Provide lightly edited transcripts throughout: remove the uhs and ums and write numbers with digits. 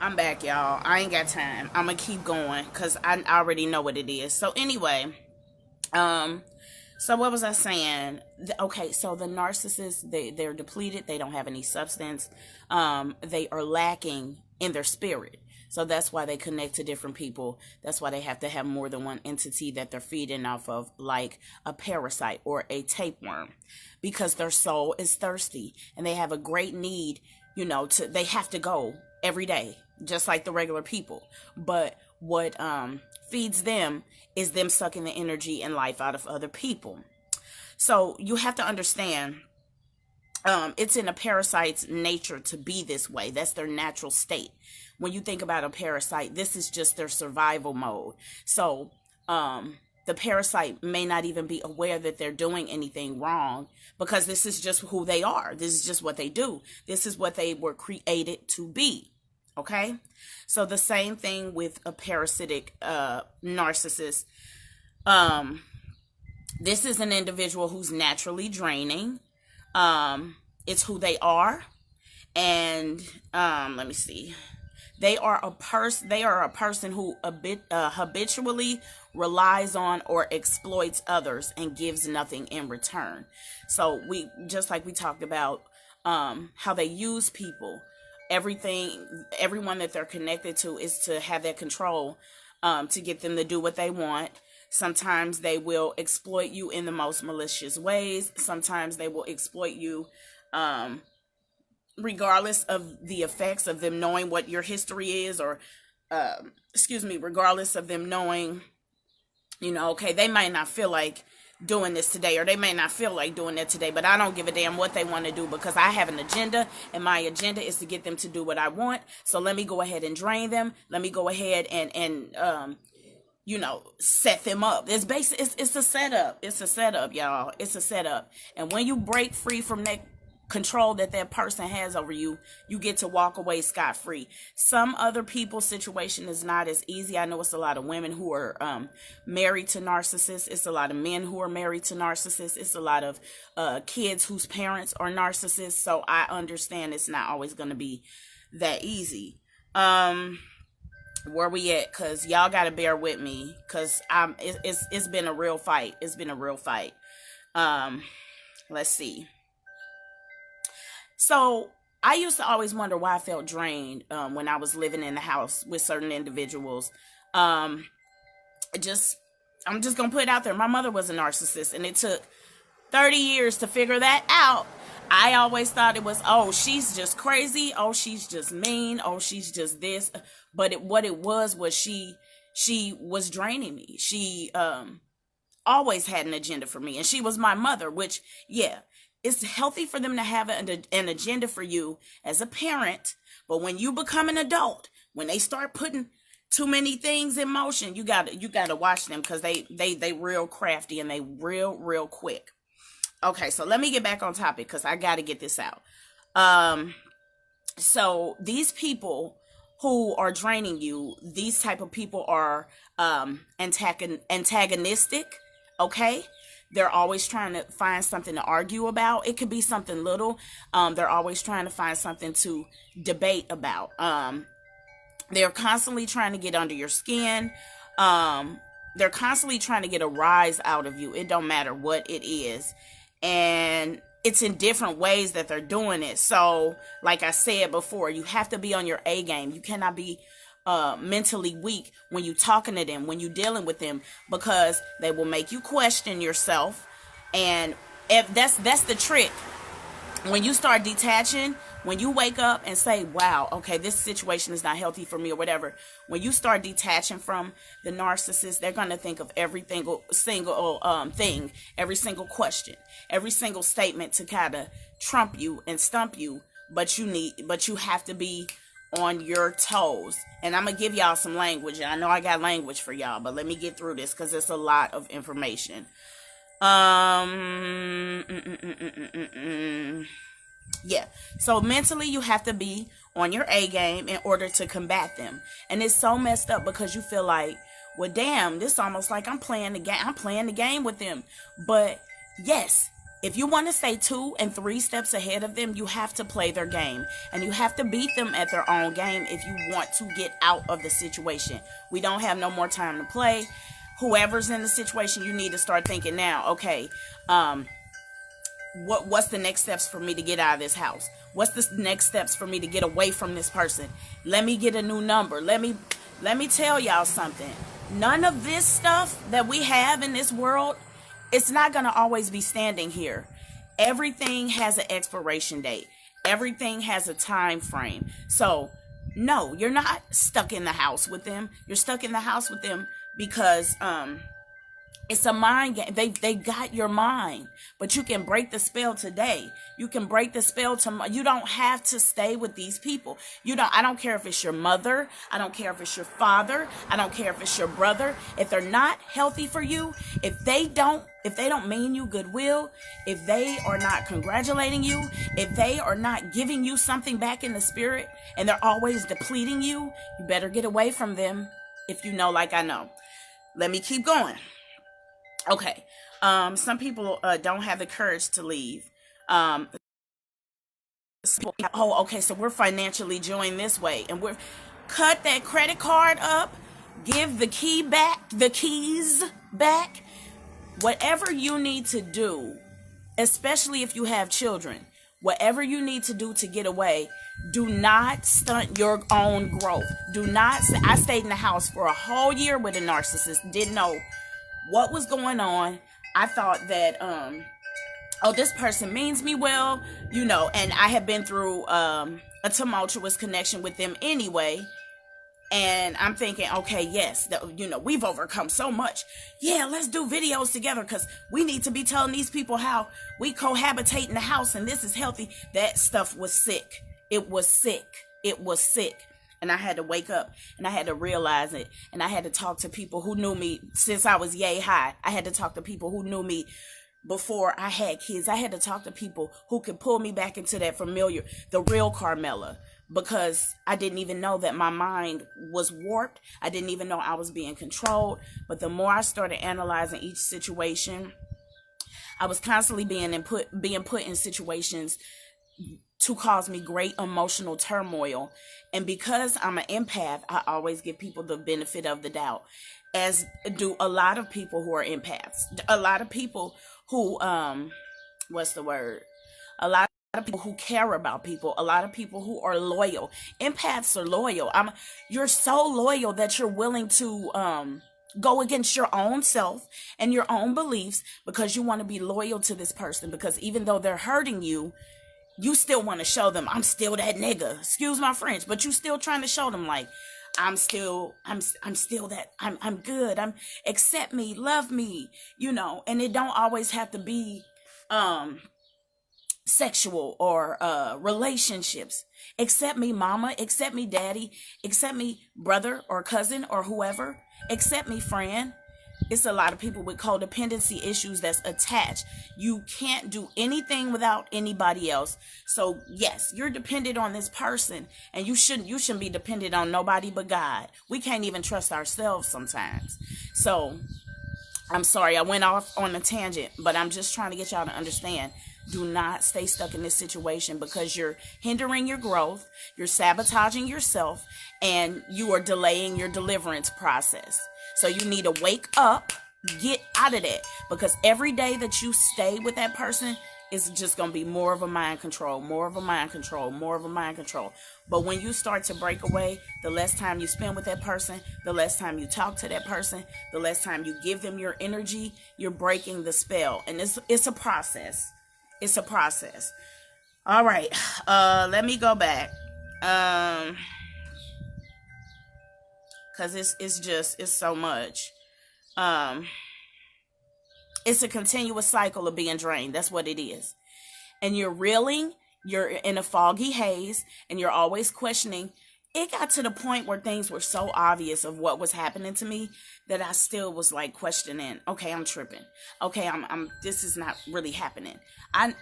I'm back, y'all. I ain't got time. I'm gonna keep going because I already know what it is. So anyway, um, so what was I saying? Okay, so the narcissists, they're depleted. They don't have any substance. They are lacking in their spirit. So that's why they connect to different people. That's why they have to have more than one entity that they're feeding off of, like a parasite or a tapeworm, because their soul is thirsty and they have a great need. They have to go every day, just like the regular people. But what feeds them is them sucking the energy and life out of other people. So you have to understand, it's in a parasite's nature to be this way. That's their natural state. When you think about a parasite, this is just their survival mode. So the parasite may not even be aware that they're doing anything wrong, because this is just who they are. This is just what they do. This is what they were created to be. Okay? So the same thing with a parasitic narcissist. This is an individual who's naturally draining. It's who they are. And let me see. They are a person who habitually relies on or exploits others and gives nothing in return. So just like we talked about, how they use people. Everyone that they're connected to is to have that control, to get them to do what they want. Sometimes they will exploit you in the most malicious ways. Sometimes they will exploit you, regardless of the effects of them knowing what your history is, or regardless of them knowing, okay, they might not feel like doing this today, or they may not feel like doing that today, but I don't give a damn what they want to do, because I have an agenda, and my agenda is to get them to do what I want. So let me go ahead and drain them. Let me go ahead and set them up. It's a setup. It's a setup, y'all. It's a setup. And when you break free from that control that person has over you, you get to walk away scot-free. Some other people's situation is not as easy. I know it's a lot of women who are married to narcissists. It's a lot of men who are married to narcissists. It's a lot of kids whose parents are narcissists. So I understand it's not always going to be that easy. Where we at? Because y'all got to bear with me, because it's been a real fight. It's been a real fight. Let's see. So I used to always wonder why I felt drained when I was living in the house with certain individuals. I'm just gonna put it out there. My mother was a narcissist, and it took 30 years to figure that out. I always thought it was, oh, she's just crazy. Oh, she's just mean. Oh, she's just this. But what it was she was draining me. She always had an agenda for me, and she was my mother, which, yeah. It's healthy for them to have an agenda for you as a parent, but when you become an adult, when they start putting too many things in motion, you gotta watch them, because they real crafty, and they real quick. Okay, so let me get back on topic, because I gotta get this out. So these people who are draining you, these type of people are antagonistic. Okay. They're always trying to find something to argue about. It could be something little. They're always trying to find something to debate about. They're constantly trying to get under your skin. They're constantly trying to get a rise out of you. It don't matter what it is. And it's in different ways that they're doing it. So, like I said before, you have to be on your A game. You cannot be mentally weak when you talking to them, when you dealing with them, because they will make you question yourself. And if that's the trick. When you start detaching, when you wake up and say, wow, okay, this situation is not healthy for me, or whatever, when you start detaching from the narcissist, they're going to think of every single thing, every single question, every single statement to kind of trump you and stump you. But you have to be on your toes. And I'm gonna give y'all some language. I know I got language for y'all, but let me get through this, because it's a lot of information. Yeah. So mentally, you have to be on your A game in order to combat them. And it's so messed up, because you feel like, well, damn, this almost like I'm playing the game. I'm playing the game with them. But yes, If you want to stay 2 and 3 steps ahead of them, you have to play their game. And you have to beat them at their own game if you want to get out of the situation. We don't have no more time to play. Whoever's in the situation, you need to start thinking now, okay, what's the next steps for me to get out of this house? What's the next steps for me to get away from this person? Let me get a new number. Let me tell y'all something. None of this stuff that we have in this world, it's not going to always be standing here. Everything has an expiration date. Everything has a time frame. So, no, you're not stuck in the house with them. You're stuck in the house with them because it's a mind game. They got your mind, but you can break the spell today. You can break the spell tomorrow. You don't have to stay with these people. I don't care if it's your mother. I don't care if it's your father. I don't care if it's your brother. If they're not healthy for you, if they don't mean you goodwill, if they are not congratulating you, if they are not giving you something back in the spirit, and they're always depleting you, you better get away from them if you know like I know. Let me keep going. Okay. Some people don't have the courage to leave. So we're financially joined this way, and we're cut that credit card up, give the keys back. Whatever you need to do, especially if you have children, whatever you need to do to get away, do not stunt your own growth. I stayed in the house for a whole year with a narcissist, didn't know what was going on. I thought that, this person means me well, and I had been through a tumultuous connection with them anyway. And I'm thinking, okay, yes, we've overcome so much. Yeah, let's do videos together because we need to be telling these people how we cohabitate in the house and this is healthy. That stuff was sick. It was sick. And I had to wake up and I had to realize it. And I had to talk to people who knew me since I was yay high. I had to talk to people who knew me before I had kids. I had to talk to people who could pull me back into that familiar, the real Carmela. Because I didn't even know that my mind was warped. I didn't even know I was being controlled. But the more I started analyzing each situation, I was constantly being put in situations to cause me great emotional turmoil. And because I'm an empath, I always give people the benefit of the doubt, as do a lot of people who are empaths. A lot of people who, a lot of people who care about people, a lot of people who are loyal. Empaths are loyal. You're so loyal that you're willing to go against your own self and your own beliefs because you want to be loyal to this person, because even though they're hurting you, you still want to show them, I'm still that nigga, excuse my French, but you still trying to show them like, I'm still that, I'm good, accept me, love me, and it don't always have to be sexual or relationships. Accept me, mama, accept me, daddy, accept me, brother or cousin or whoever, accept me, friend. It's a lot of people with codependency issues that's attached. You can't do anything without anybody else. So yes, you're dependent on this person, and you shouldn't be dependent on nobody but God. We can't even trust ourselves sometimes. So I'm sorry I went off on a tangent, but I'm just trying to get y'all to understand. Do not stay stuck in this situation, because you're hindering your growth, you're sabotaging yourself, and you are delaying your deliverance process. So you need to wake up, get out of that, because every day that you stay with that person is just going to be more of a mind control, more of a mind control, more of a mind control. But when you start to break away, the less time you spend with that person, the less time you talk to that person, the less time you give them your energy, you're breaking the spell. And it's a process. It's a process. All right. Let me go back. Cause it's so much. It's a continuous cycle of being drained. That's what it is. And you're reeling, you're in a foggy haze, and you're always questioning. It got to the point where things were so obvious of what was happening to me that I still was like questioning, okay, I'm tripping. Okay, this is not really happening. I'm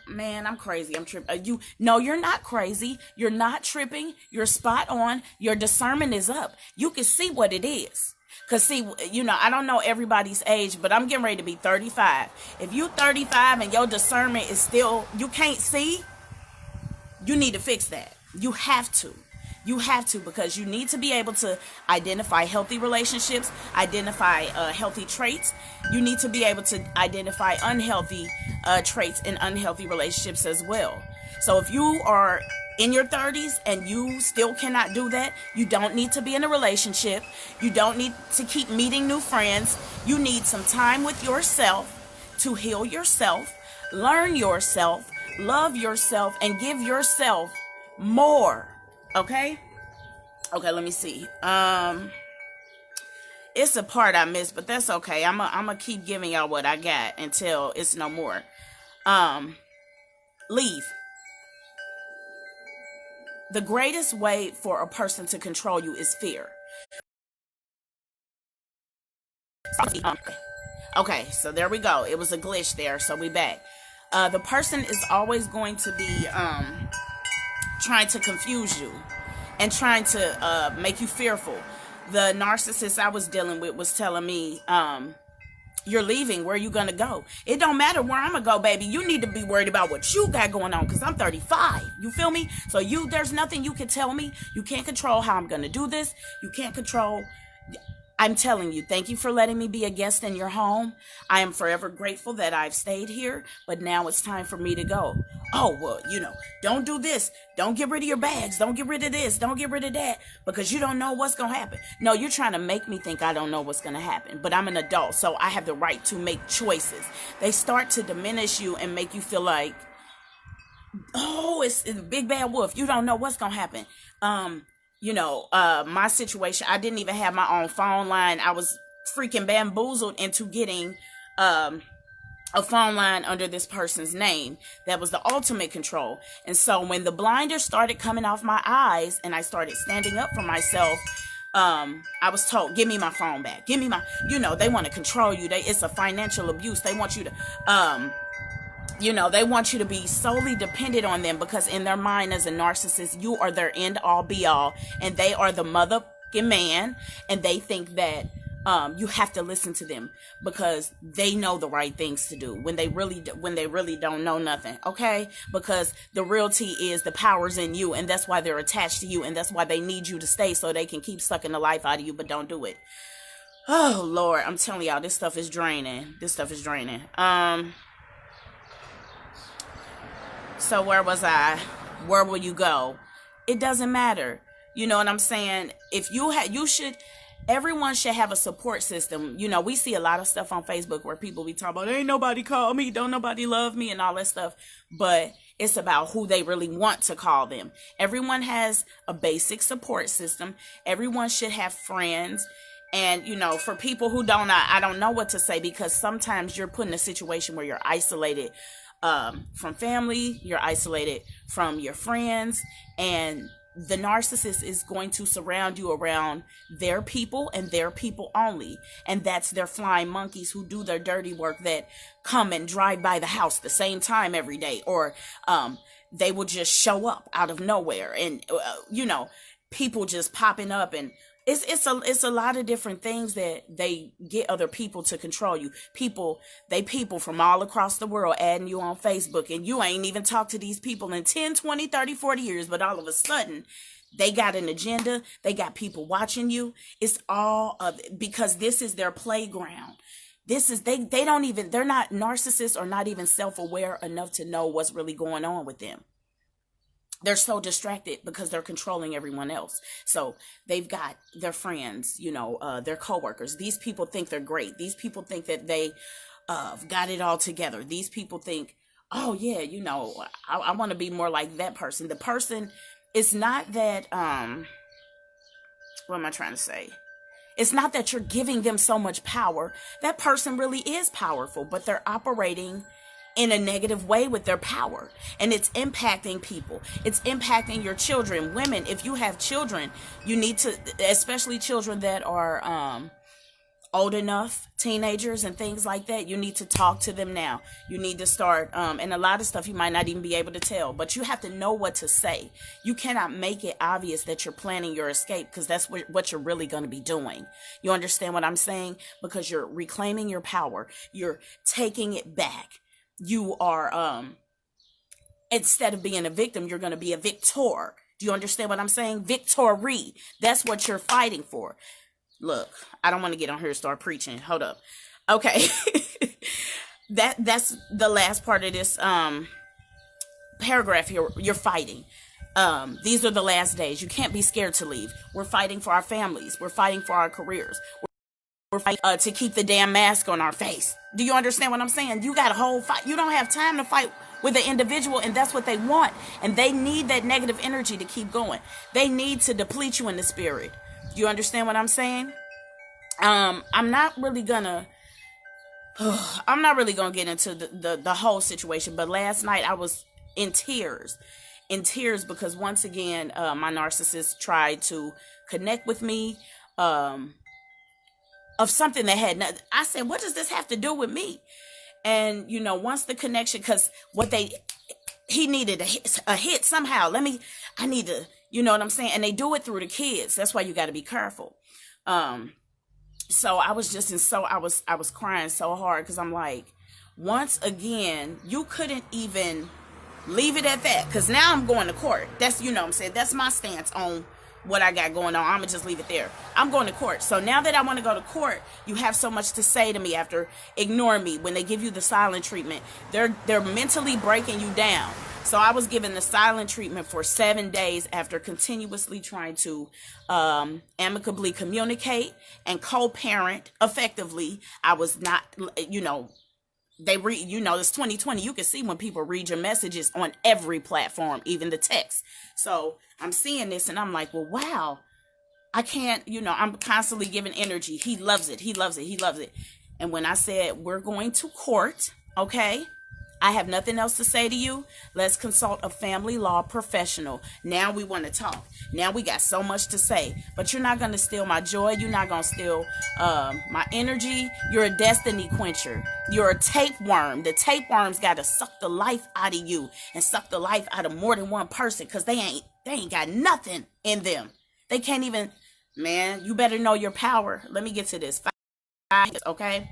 crazy. I'm tripping. No, you're not crazy. You're not tripping. You're spot on. Your discernment is up. You can see what it is. Because see, I don't know everybody's age, but I'm getting ready to be 35. If you 35 and your discernment is still, you can't see, you need to fix that. You have to. You have to, because you need to be able to identify healthy relationships, identify healthy traits. You need to be able to identify unhealthy traits and unhealthy relationships as well. So if you are in your 30s and you still cannot do that, you don't need to be in a relationship. You don't need to keep meeting new friends. You need some time with yourself to heal yourself, learn yourself, love yourself, and give yourself more. Okay, let me see. It's a part I missed, but that's okay. I'm gonna keep giving y'all what I got until it's no more. Leave. The greatest way for a person to control you is fear. Okay, so there we go. It was a glitch there, so we back. The person is always going to be trying to confuse you and trying to make you fearful. The narcissist I was dealing with was telling me, you're leaving, where are you gonna go? It don't matter where I'm gonna go, baby. You need to be worried about what you got going on, because I'm 35. You feel me? So there's nothing you can tell me. You can't control how I'm gonna do this. You can't control. I'm telling you, thank you for letting me be a guest in your home. I am forever grateful that I've stayed here, but now it's time for me to go. Oh, well, don't do this. Don't get rid of your bags. Don't get rid of this. Don't get rid of that, because you don't know what's going to happen. No, you're trying to make me think I don't know what's going to happen, but I'm an adult, so I have the right to make choices. They start to diminish you and make you feel like, oh, it's the big bad wolf. You don't know what's going to happen. My situation, I didn't even have my own phone line. I was freaking bamboozled into getting a phone line under this person's name. That was the ultimate control. And so when the blinders started coming off my eyes and I started standing up for myself, I was told, give me my phone back. Give me my, they want to control you. It's a financial abuse. They want you to, they want you to be solely dependent on them, because in their mind as a narcissist, you are their end all be all, and they are the motherfucking man, and they think that you have to listen to them because they know the right things to do when they really don't know nothing. Okay, because the reality is the power's in you, and that's why they're attached to you, and that's why they need you to stay, so they can keep sucking the life out of you, but don't do it. Oh Lord, I'm telling y'all, this stuff is draining. So where was I? Where will you go? It doesn't matter. You know what I'm saying? If everyone should have a support system. We see a lot of stuff on Facebook where people be talking about, ain't nobody call me, don't nobody love me, and all that stuff. But it's about who they really want to call them. Everyone has a basic support system. Everyone should have friends. And, for people who don't, I don't know what to say, because sometimes you're put in a situation where you're isolated from family, you're isolated from your friends, and the narcissist is going to surround you around their people and their people only. And that's their flying monkeys who do their dirty work, that come and drive by the house the same time every day, or they will just show up out of nowhere, and people just popping up, and it's a lot of different things that they get other people to control you. People from all across the world adding you on Facebook, and you ain't even talked to these people in 10, 20, 30, 40 years, but all of a sudden they got an agenda. They got people watching you. It's all because this is their playground. They're not narcissists, or not even self-aware enough to know what's really going on with them. They're so distracted because they're controlling everyone else. So they've got their friends, their coworkers. These people think they're great. These people think that they got it all together. These people think, oh yeah, I want to be more like that person. The person, it's not that, what am I trying to say? It's not that you're giving them so much power. That person really is powerful, but they're operating in a negative way with their power, and it's impacting people. It's impacting your children. Women, if you have children, you need to, especially children that are old enough, teenagers and things like that, you need to talk to them now. You need to start, and a lot of stuff you might not even be able to tell, but you have to know what to say. You cannot make it obvious that you're planning your escape, because that's what you're really going to be doing. You understand what I'm saying? Because you're reclaiming your power. You're taking it back. You are, instead of being a victim, you're going to be a victor. Do you understand what I'm saying? Victory. That's what you're fighting for. Look, I don't want to get on here and start preaching. Hold up. Okay. That's the last part of this paragraph you're fighting. These are the last days. You can't be scared to leave. We're fighting for our families. We're fighting for our careers. We're fighting to keep the damn mask on our face. Do you understand what I'm saying? You got a whole fight. You don't have time to fight with an individual, and that's what they want. And they need that negative energy to keep going. They need to deplete you in the spirit. Do you understand what I'm saying? I'm not really gonna get into the whole situation, but last night I was in tears because once again, my narcissist tried to connect with me, of something that had nothing. I said, what does this have to do with me? And, once the connection, because he needed a hit somehow. I need to, you know what I'm saying? And they do it through the kids. That's why you got to be careful. So I was just I was crying so hard, because I'm like, once again, you couldn't even leave it at that. Because now I'm going to court. That's, what I'm saying? That's my stance on what I got going on. I'm gonna just leave it there. I'm going to court. So now that I want to go to court, you have so much to say to me after ignoring me. When they give you the silent treatment, they're mentally breaking you down. So I was given the silent treatment for 7 days after continuously trying to amicably communicate and co-parent effectively. I was not, they read, it's 2020. You can see when people read your messages on every platform, even the text. So I'm seeing this and I'm like, well, wow, I can't, I'm constantly giving energy. He loves it. He loves it. He loves it. And when I said, we're going to court, okay, I have nothing else to say to you. Let's consult a family law professional. Now we want to talk. Now we got so much to say, but you're not going to steal my joy. You're not going to steal my energy. You're a destiny quencher. You're a tapeworm. The tapeworms got to suck the life out of you and suck the life out of more than one person, because they ain't got nothing in them. They can't even, man, you better know your power. Let me get to this. 5, okay?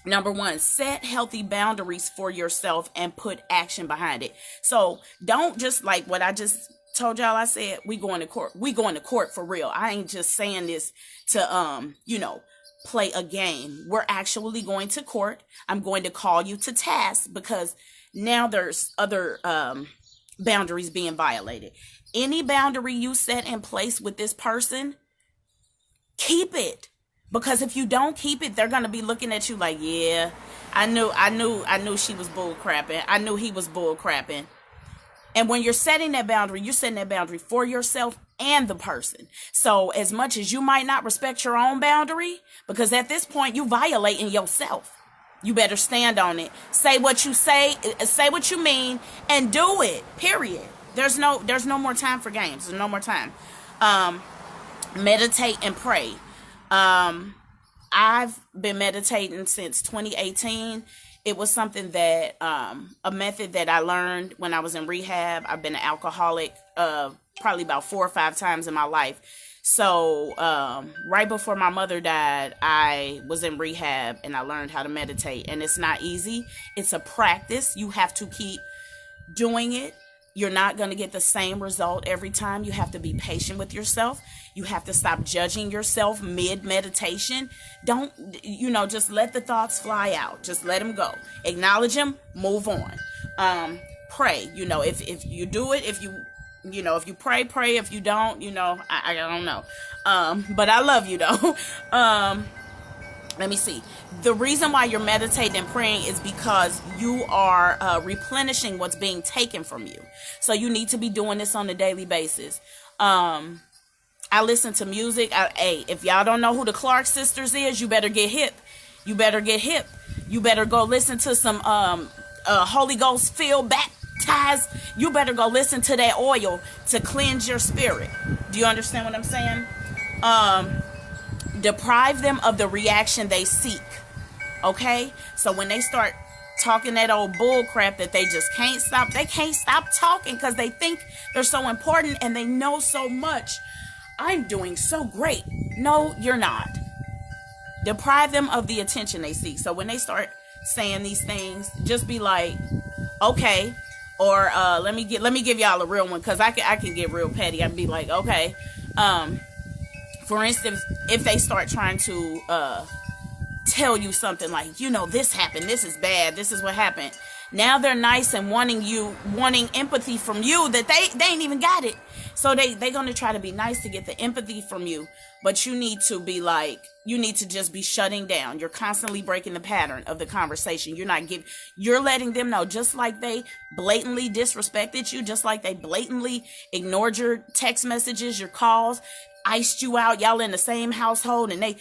Number 1, set healthy boundaries for yourself and put action behind it. So don't just like what I just told y'all. I said, we going to court. We going to court for real. I ain't just saying this to, play a game. We're actually going to court. I'm going to call you to task, because now there's other, boundaries being violated. Any boundary you set in place with this person, keep it. Because if you don't keep it, they're going to be looking at you like, yeah, I knew she was bull crapping. I knew he was bull crapping. And when you're setting that boundary, you're setting that boundary for yourself and the person. So as much as you might not respect your own boundary, because at this point you violating yourself, you better stand on it. Say what you say what you mean, and do it. Period. There's no more time for games. There's no more time. Meditate and pray. I've been meditating since 2018. It was something that, a method that I learned when I was in rehab. I've been an alcoholic, probably about 4 or 5 times in my life. So, right before my mother died, I was in rehab and I learned how to meditate, and it's not easy. It's a practice. You have to keep doing it. You're not going to get the same result every time. You have to be patient with yourself. You have to stop judging yourself mid-meditation. Don't, just let the thoughts fly out. Just let them go. Acknowledge them, move on. Pray, if you do it, if you pray. If you don't, I don't know. But I love you though. Let me see. The reason why you're meditating and praying is because you are replenishing what's being taken from you. So you need to be doing this on a daily basis. I listen to music. If y'all don't know who the Clark sisters is, you better get hip. You better get hip. You better go listen to some Holy Ghost filled baptized. You better go listen to that oil to cleanse your spirit. Do you understand what I'm saying? Deprive them of the reaction they seek. Okay? So when they start talking that old bull crap that they just can't stop, they can't stop talking because they think they're so important and they know so much. I'm doing so great. No, you're not. Deprive them of the attention they seek. So when they start saying these things, just be like, okay, or let me give y'all a real one, because I can get real petty. I'd be like, okay, for instance, if they start trying to tell you something like, you know, this happened, this is bad, this is what happened. Now they're nice and wanting empathy from you that they ain't even got it. So they gonna try to be nice to get the empathy from you, but you need to be like, you need to just be shutting down. You're constantly breaking the pattern of the conversation. You're letting them know, just like they blatantly disrespected you, just like they blatantly ignored your text messages, your calls, iced you out, y'all in the same household, and they,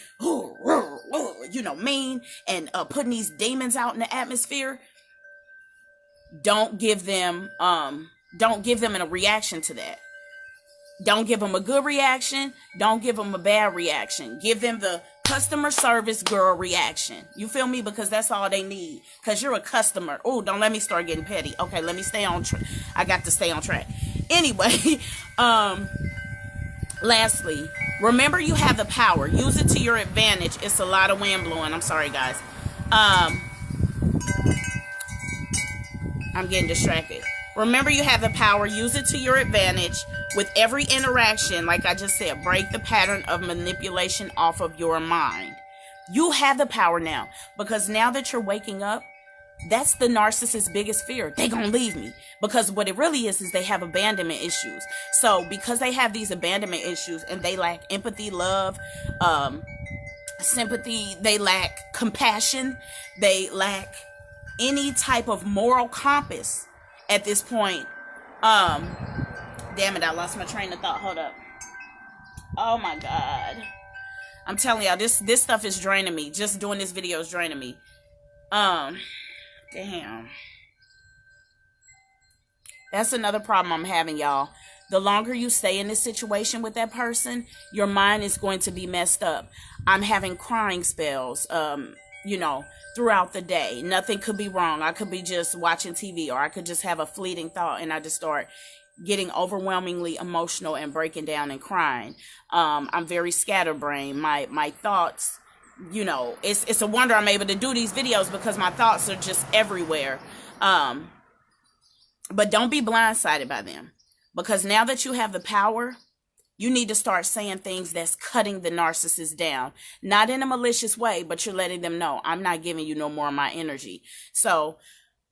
mean, and putting these demons out in the atmosphere. Don't give them a reaction to that. Don't give them a good reaction. Don't give them a bad reaction. Give them the customer service girl reaction. You feel me? Because that's all they need. Because you're a customer. Oh, don't let me start getting petty. Okay, let me stay on track. I got to stay on track. Anyway, lastly, remember you have the power. Use it to your advantage. It's a lot of wind blowing. I'm sorry, guys. I'm getting distracted. Remember you have the power. Use it to your advantage. With every interaction, like I just said, break the pattern of manipulation off of your mind. You have the power now, because now that you're waking up, that's the narcissist's biggest fear. They gonna leave me. Because what it really is they have abandonment issues. So because they have these abandonment issues and they lack empathy, love, sympathy, they lack compassion, they lack any type of moral compass at this point. Damn it, I lost my train of thought. Hold up. Oh my God. I'm telling y'all, this stuff is draining me. Just doing this video is draining me. Damn. That's another problem I'm having, y'all. The longer you stay in this situation with that person, your mind is going to be messed up. I'm having crying spells, throughout the day. Nothing could be wrong. I could be just watching TV, or I could just have a fleeting thought and I just start getting overwhelmingly emotional and breaking down and crying. I'm very scatterbrained. My thoughts, it's a wonder I'm able to do these videos because my thoughts are just everywhere. But don't be blindsided by them, because now that you have the power, you need to start saying things that's cutting the narcissist down. Not in a malicious way, but you're letting them know, I'm not giving you no more of my energy. So,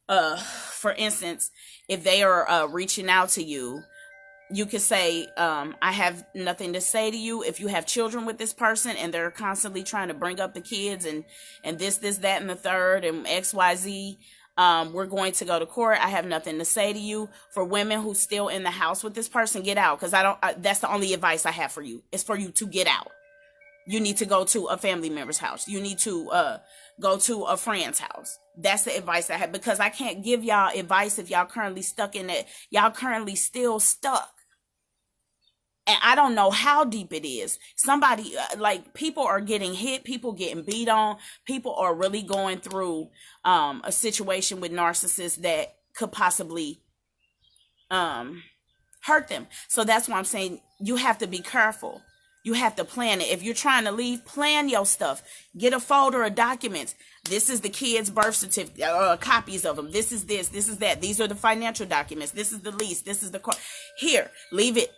for instance, if they are reaching out to you, you could say, I have nothing to say to you. If you have children with this person and they're constantly trying to bring up the kids and this, that, and the third, and XYZ, we're going to go to court. I have nothing to say to you. For women who's still in the house with this person, get out. Because that's the only advice I have for you. It's for you to get out. You need to go to a family member's house. You need to go to a friend's house. That's the advice I have, because I can't give y'all advice if y'all currently stuck in it. Y'all currently still stuck. And I don't know how deep it is. Somebody, people are getting hit, people getting beat on, people are really going through a situation with narcissists that could possibly hurt them. So that's why I'm saying you have to be careful. You have to plan it. If you're trying to leave, plan your stuff. Get a folder of documents. This is the kid's birth certificate, copies of them. This is this is that. These are the financial documents. This is the lease. This is the car. Here, leave it.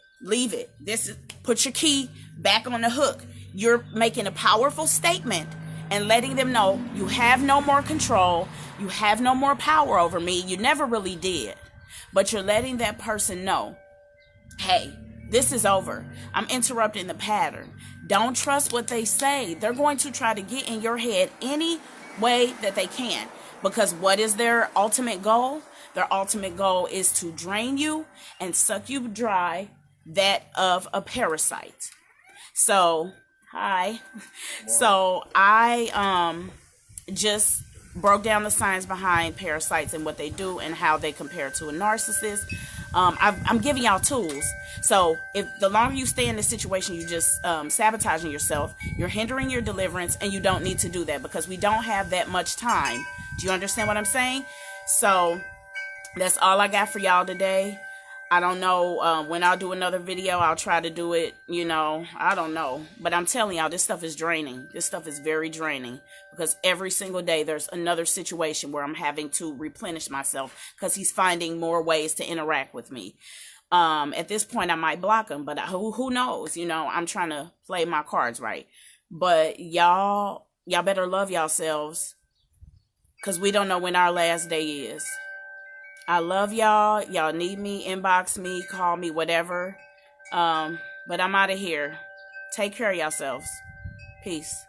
Put your key back on the hook. You're making a powerful statement and letting them know you have no more control. You have no more power over me. You never really did. But you're letting that person know, hey, this is over. I'm interrupting the pattern. Don't trust what they say. They're going to try to get in your head any way that they can. Because what is their ultimate goal? Their ultimate goal is to drain you and suck you dry, that of a parasite. So, hi. So, I just broke down the science behind parasites and what they do and how they compare to a narcissist. I'm giving y'all tools. So if the longer you stay in this situation, you just sabotaging yourself. You're hindering your deliverance, and you don't need to do that because we don't have that much time. Do you understand what I'm saying? So that's all I got for y'all today. I don't know when I'll do another video. I'll try to do it, I don't know. But I'm telling y'all, this stuff is draining. This stuff is very draining because every single day there's another situation where I'm having to replenish myself because he's finding more ways to interact with me. At this point, I might block him, but who knows? I'm trying to play my cards right. But y'all better love yourselves because we don't know when our last day is. I love y'all. Y'all need me, inbox me, call me, whatever. But I'm out of here. Take care of yourselves. Peace.